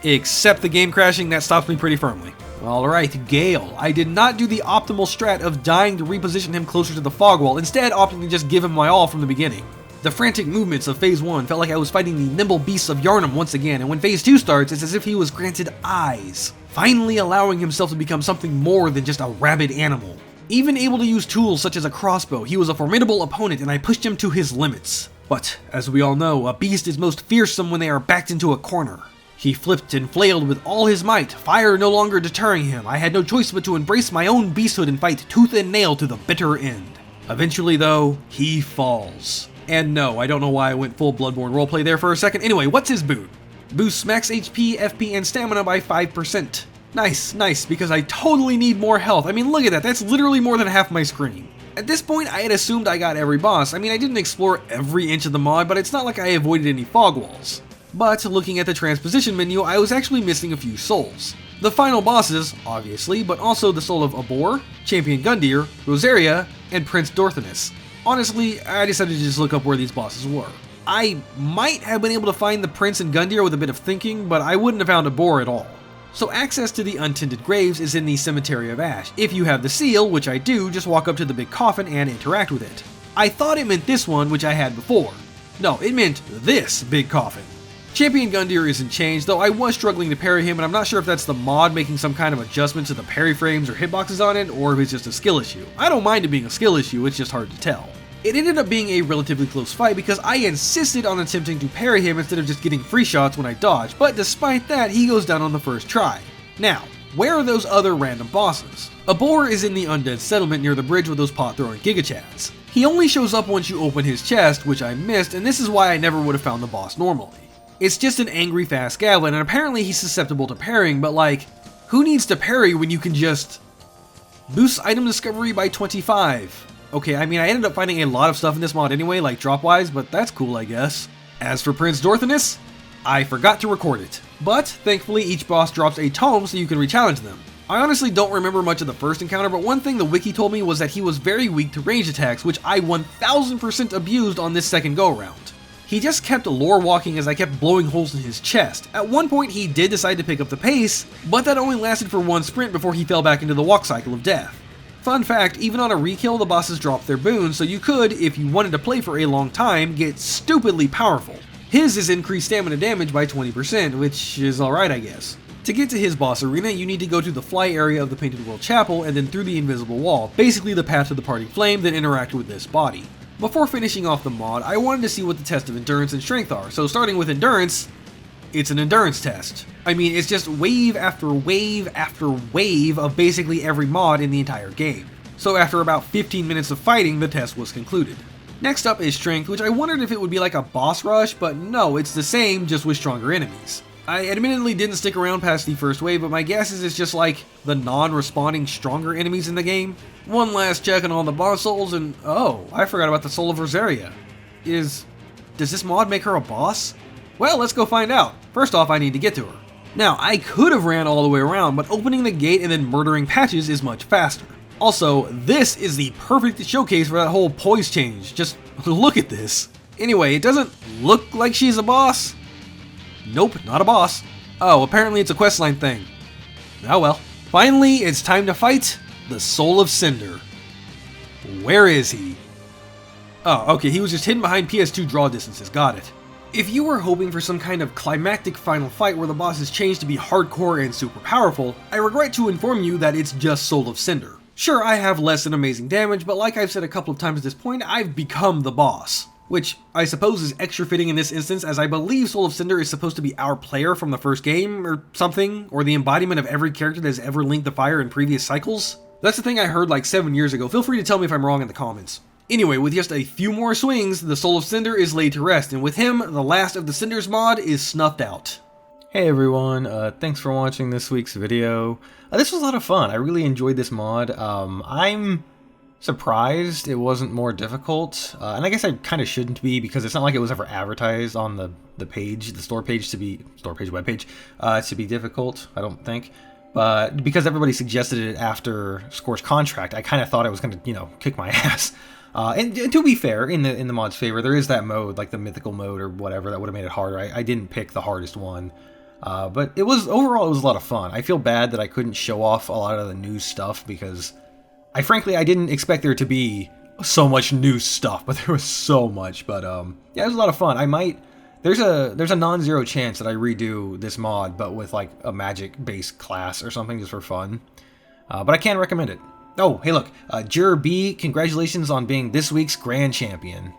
Except the game crashing, that stops me pretty firmly. Alright, Gael. I did not do the optimal strat of dying to reposition him closer to the fog wall, instead opting to just give him my all from the beginning. The frantic movements of Phase 1 felt like I was fighting the nimble beasts of Yharnam once again, and when Phase 2 starts, it's as if he was granted eyes, finally allowing himself to become something more than just a rabid animal. Even able to use tools such as a crossbow, he was a formidable opponent and I pushed him to his limits. But, as we all know, a beast is most fearsome when they are backed into a corner. He flipped and flailed with all his might, fire no longer deterring him. I had no choice but to embrace my own beasthood and fight tooth and nail to the bitter end. Eventually though, he falls. And no, I don't know why I went full Bloodborne roleplay there for a second. Anyway, what's his boon? Boosts max HP, FP, and stamina by 5%. Nice, because I totally need more health. I mean, look at that, that's literally more than half my screen. At this point, I had assumed I got every boss. I mean, I didn't explore every inch of the mod, but it's not like I avoided any fog walls. But looking at the transposition menu, I was actually missing a few souls. The final bosses, obviously, but also the soul of Abor, Champion Gundyr, Rosaria, and Prince Dorthinus. Honestly, I decided to just look up where these bosses were. I might have been able to find the Prince and Gundyr with a bit of thinking, but I wouldn't have found Abor at all. So access to the untended graves is in the Cemetery of Ash. If you have the seal, which I do, just walk up to the big coffin and interact with it. I thought it meant this one, which I had before. No, it meant this big coffin. Champion Gundyr isn't changed, though I was struggling to parry him, and I'm not sure if that's the mod making some kind of adjustment to the parry frames or hitboxes on it, or if it's just a skill issue. I don't mind it being a skill issue, it's just hard to tell. It ended up being a relatively close fight because I insisted on attempting to parry him instead of just getting free shots when I dodged, but despite that, he goes down on the first try. Now, where are those other random bosses? Abor is in the Undead settlement near the bridge with those pot-throwing gigachads. He only shows up once you open his chest, which I missed, and this is why I never would have found the boss normally. It's just an angry fast Gael, and apparently he's susceptible to parrying, but like, who needs to parry when you can just boost item discovery by 25? Okay, I mean, I ended up finding a lot of stuff in this mod anyway, like drop-wise, but that's cool, I guess. As for Prince Dorthinus, I forgot to record it. But, thankfully, each boss drops a tome so you can re-challenge them. I honestly don't remember much of the first encounter, but one thing the wiki told me was that he was very weak to ranged attacks, which I 1000% abused on this second go-around. He just kept lore walking as I kept blowing holes in his chest. At one point he did decide to pick up the pace, but that only lasted for one sprint before he fell back into the walk cycle of death. Fun fact, even on a re-kill the bosses drop their boons, so you could, if you wanted to play for a long time, get stupidly powerful. His is increased stamina damage by 20%, which is alright I guess. To get to his boss arena, you need to go to the fly area of the Painted World Chapel and then through the invisible wall, basically the path to the parting flame, then interact with this body. Before finishing off the mod, I wanted to see what the test of endurance and strength are, so starting with endurance, it's an endurance test. I mean, it's just wave after wave after wave of basically every mod in the entire game. So after about 15 minutes of fighting, the test was concluded. Next up is strength, which I wondered if it would be like a boss rush, but no, it's the same, just with stronger enemies. I admittedly didn't stick around past the first wave, but my guess is it's just like the non-responding stronger enemies in the game. One last check on all the boss souls, and oh, I forgot about the soul of Rosaria. Does this mod make her a boss? Well, let's go find out. First off, I need to get to her. Now, I could have ran all the way around, but opening the gate and then murdering Patches is much faster. Also, this is the perfect showcase for that whole poise change. Just look at this. Anyway, it doesn't look like she's a boss. Nope, not a boss. Oh, apparently it's a questline thing. Oh well. Finally, it's time to fight the Soul of Cinder. Where is he? Oh, okay, he was just hidden behind PS2 draw distances, got it. If you were hoping for some kind of climactic final fight where the boss is changed to be hardcore and super powerful, I regret to inform you that it's just Soul of Cinder. Sure, I have less than amazing damage, but like I've said a couple of times at this point, I've become the boss. Which I suppose is extra fitting in this instance, as I believe Soul of Cinder is supposed to be our player from the first game, or something, or the embodiment of every character that has ever linked the fire in previous cycles. That's the thing I heard like 7 years ago. Feel free to tell me if I'm wrong in the comments. Anyway, with just a few more swings, the Soul of Cinder is laid to rest, and with him, the last of the Cinders mod is snuffed out. Hey everyone, thanks for watching this week's video. This was a lot of fun. I really enjoyed this mod. I'm surprised it wasn't more difficult, and I guess I kind of shouldn't be, because it's not like it was ever advertised on the page, the store page webpage, to be difficult, I don't think. But because everybody suggested it after Scorched Contract, I kind of thought it was going to, you know, kick my ass. And to be fair, in the mod's favor, there is that mode, like the mythical mode or whatever, that would have made it harder. I didn't pick the hardest one. But overall, it was a lot of fun. I feel bad that I couldn't show off a lot of the new stuff, because frankly, I didn't expect there to be so much new stuff, but there was so much. But yeah, it was a lot of fun. There's a non-zero chance that I redo this mod, but with like a magic-based class or something, just for fun. But I can recommend it. Oh, hey look, Juror B, congratulations on being this week's Grand Champion.